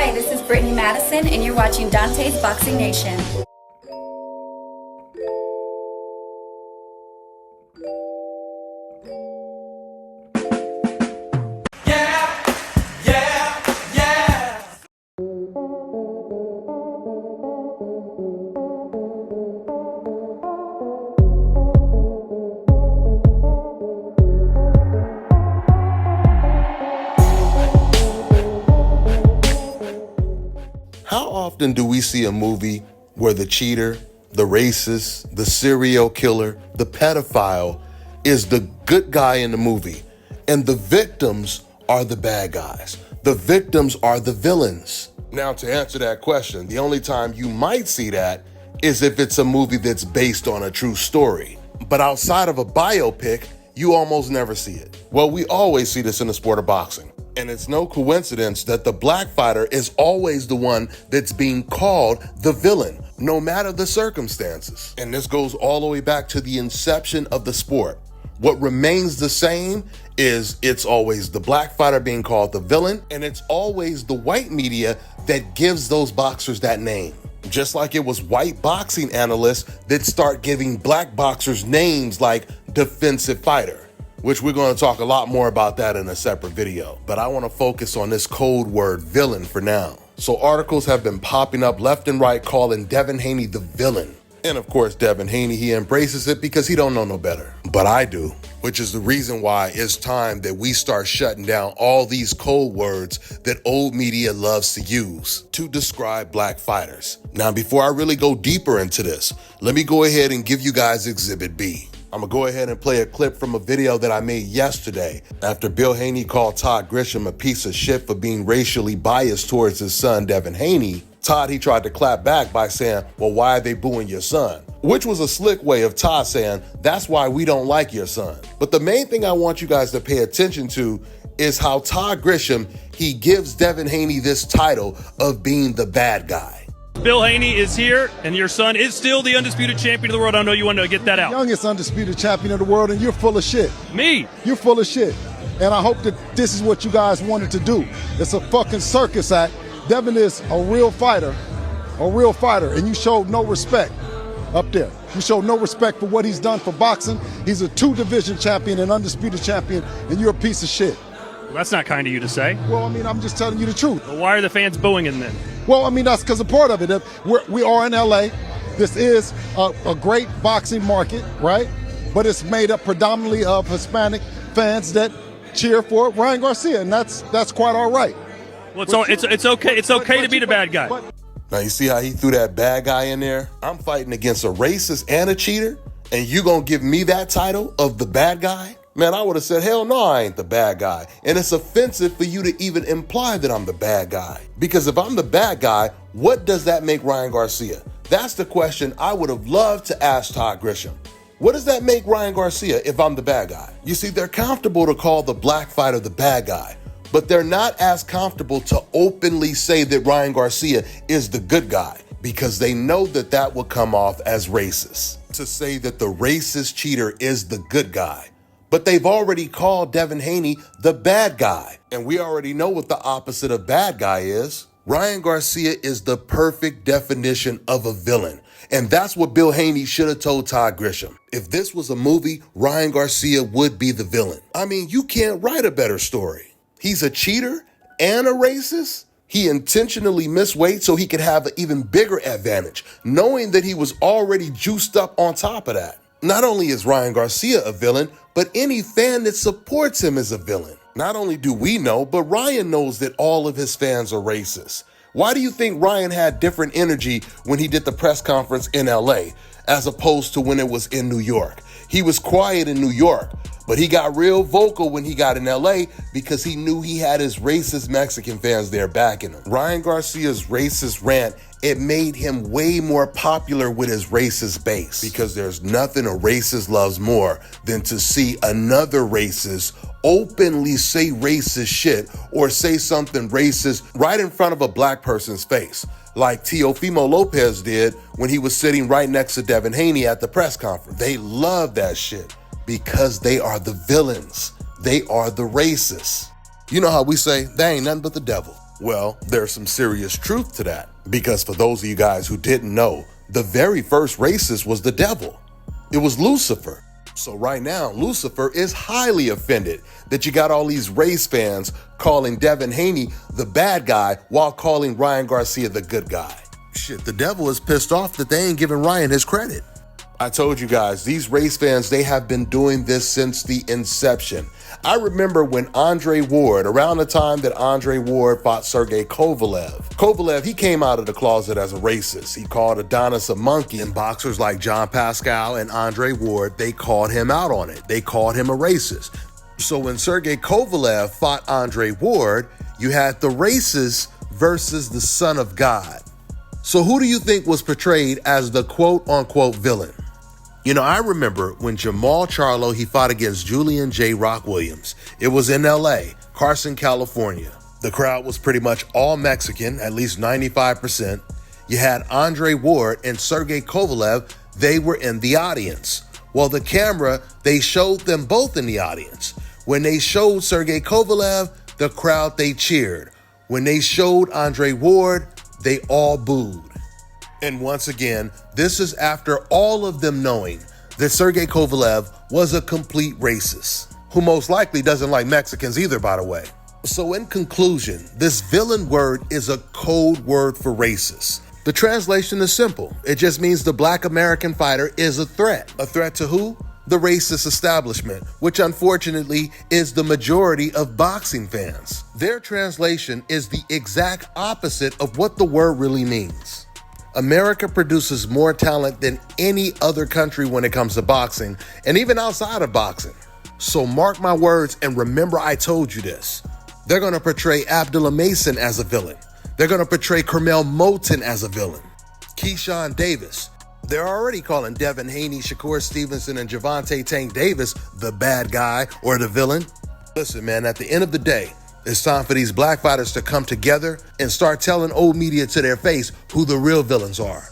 Hi, this is Brittany Madison, and you're watching Dante's Boxing Nation. How often do we see a movie where the cheater, the racist, the serial killer, the pedophile is the good guy in the movie, and the victims are the bad guys? The victims are the villains. Now, to answer that question, the only time you might see that is if it's a movie that's based on a true story. But outside of a biopic, you almost never see it. Well, we always see this in the sport of boxing. And it's no coincidence that the black fighter is always the one that's being called the villain, no matter the circumstances. And this goes all the way back to the inception of the sport. What remains the same is it's always the black fighter being called the villain, and it's always the white media that gives those boxers that name. Just like it was white boxing analysts that start giving black boxers names like defensive fighter, which we're going to talk a lot more about that in a separate video. But I want to focus on this code word villain for now. So articles have been popping up left and right calling Devin Haney the villain. And of course, Devin Haney, he embraces it because he don't know no better. But I do, which is the reason why it's time that we start shutting down all these code words that old media loves to use to describe black fighters. Now, before I really go deeper into this, let me go ahead and give you guys Exhibit B. I'm gonna go ahead and play a clip from a video that I made yesterday after Bill Haney called Todd Grisham a piece of shit for being racially biased towards his son, Devin Haney. Todd, he tried to clap back by saying, well, why are they booing your son? Which was a slick way of Todd saying, that's why we don't like your son. But the main thing I want you guys to pay attention to is how Todd Grisham, he gives Devin Haney this title of being the bad guy. Bill Haney is here, and your son is still the undisputed champion of the world. I know you want to get that out. Youngest undisputed champion of the world, and you're full of shit. Me? You're full of shit. And I hope that this is what you guys wanted to do. It's a fucking circus act. Devin is a real fighter, and you showed no respect up there. You showed no respect for what he's done for boxing. He's a 2-division champion and undisputed champion, and you're a piece of shit. Well, that's not kind of you to say. Well, I mean, I'm just telling you the truth. Well, why are the fans booing him then? Well, I mean, that's because a part of it. We are in LA. This is a great boxing market, right? But it's made up predominantly of Hispanic fans that cheer for Ryan Garcia, and that's quite all right. Well, it's okay. It's okay to be the bad guy. Now, you see how he threw that bad guy in there? I'm fighting against a racist and a cheater, and you gonna give me that title of the bad guy? Man, I would have said, hell no, I ain't the bad guy. And it's offensive for you to even imply that I'm the bad guy. Because if I'm the bad guy, what does that make Ryan Garcia? That's the question I would have loved to ask Todd Grisham. What does that make Ryan Garcia if I'm the bad guy? You see, they're comfortable to call the black fighter the bad guy, but they're not as comfortable to openly say that Ryan Garcia is the good guy because they know that that will come off as racist. To say that the racist cheater is the good guy. But they've already called Devin Haney the bad guy. And we already know what the opposite of bad guy is. Ryan Garcia is the perfect definition of a villain. And that's what Bill Haney should have told Todd Grisham. If this was a movie, Ryan Garcia would be the villain. I mean, you can't write a better story. He's a cheater and a racist. He intentionally missed weight so he could have an even bigger advantage, knowing that he was already juiced up on top of that. Not only is Ryan Garcia a villain, but any fan that supports him is a villain. Not only do we know, but Ryan knows that all of his fans are racist. Why do you think Ryan had different energy when he did the press conference in LA as opposed to when it was in New York? He was quiet in New York, but he got real vocal when he got in LA because he knew he had his racist Mexican fans there backing him. Ryan Garcia's racist rant, it made him way more popular with his racist base because there's nothing a racist loves more than to see another racist openly say racist shit or say something racist right in front of a black person's face, like Teofimo Lopez did when he was sitting right next to Devin Haney at the press conference. They love that shit because they are the villains. They are the racists. You know how we say, they ain't nothing but the devil. Well, there's some serious truth to that, because for those of you guys who didn't know, the very first racist was the devil. It was Lucifer. So right now, Lucifer is highly offended that you got all these race fans calling Devin Haney the bad guy while calling Ryan Garcia the good guy. Shit, the devil is pissed off that they ain't giving Ryan his credit. I told you guys, these race fans, they have been doing this since the inception. I remember when Andre Ward, around the time that Andre Ward fought Sergey Kovalev, he came out of the closet as a racist. He called Adonis a monkey, and boxers like John Pascal and Andre Ward, they called him out on it. They called him a racist. So when Sergey Kovalev fought Andre Ward, you had the racist versus the son of God. So who do you think was portrayed as the quote-unquote villain? You know, I remember when Jamal Charlo, he fought against Julian J. Rock Williams. It was in LA, Carson, California. The crowd was pretty much all Mexican, at least 95%. You had Andre Ward and Sergey Kovalev, they were in the audience. Well, the camera, they showed them both in the audience. When they showed Sergey Kovalev, the crowd, they cheered. When they showed Andre Ward, they all booed. And once again, this is after all of them knowing that Sergey Kovalev was a complete racist, who most likely doesn't like Mexicans either, by the way. So in conclusion, this villain word is a code word for racist. The translation is simple. It just means the Black American fighter is a threat. A threat to who? The racist establishment, which unfortunately is the majority of boxing fans. Their translation is the exact opposite of what the word really means. America produces more talent than any other country when it comes to boxing, and even outside of boxing. So mark my words and remember I told you this. They're going to portray Abdullah Mason as a villain. They're going to portray Kermel Moton as a villain. Keyshawn Davis. They're already calling Devin Haney, Shakur Stevenson, and Gervonta Tank Davis the bad guy or the villain. Listen, man, at the end of the day, it's time for these black fighters to come together and start telling old media to their face who the real villains are.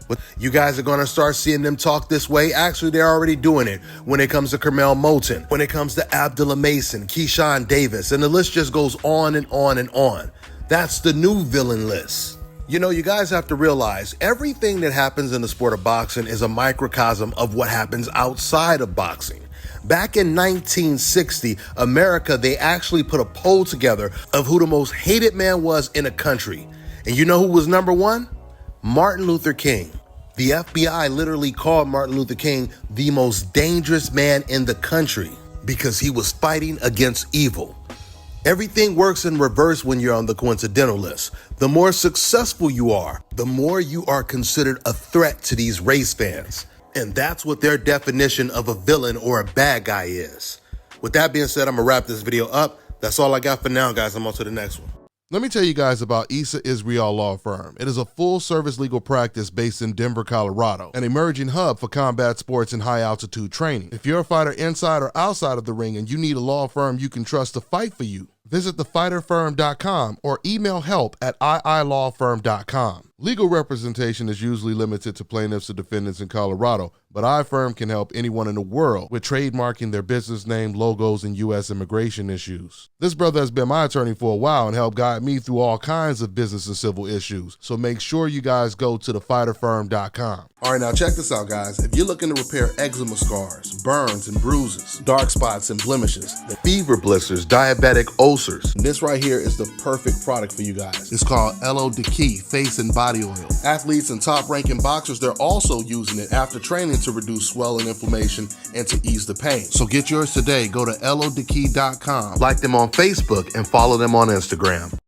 But you guys are going to start seeing them talk this way. Actually, they're already doing it when it comes to Kermel Moton, when it comes to Abdullah Mason, Keyshawn Davis, and the list just goes on and on and on. That's the new villain list. You know, you guys have to realize everything that happens in the sport of boxing is a microcosm of what happens outside of boxing. Back in 1960, America, they actually put a poll together of who the most hated man was in a country. And you know who was number one? Martin Luther King. The FBI literally called Martin Luther King the most dangerous man in the country because he was fighting against evil. Everything works in reverse when you're on the coincidental list. The more successful you are, the more you are considered a threat to these race fans. And that's what their definition of a villain or a bad guy is. With that being said, I'm going to wrap this video up. That's all I got for now, guys. I'm on to the next one. Let me tell you guys about Issa Israel Law Firm. It is a full-service legal practice based in Denver, Colorado, an emerging hub for combat sports and high-altitude training. If you're a fighter inside or outside of the ring and you need a law firm you can trust to fight for you, visit thefighterfirm.com or email help@iilawfirm.com. Legal representation is usually limited to plaintiffs or defendants in Colorado, but iFirm can help anyone in the world with trademarking their business name, logos, and U.S. immigration issues. This brother has been my attorney for a while and helped guide me through all kinds of business and civil issues, so make sure you guys go to thefighterfirm.com. All right, now check this out, guys. If you're looking to repair eczema scars, burns and bruises, dark spots and blemishes, fever blisters, diabetic ulcers, this right here is the perfect product for you guys. It's called LO Deki Face and Body Oil. Athletes and top-ranking boxers, they're also using it after training to reduce swelling, inflammation, and to ease the pain. So get yours today. Go to lodeki.com, like them on Facebook, and follow them on Instagram.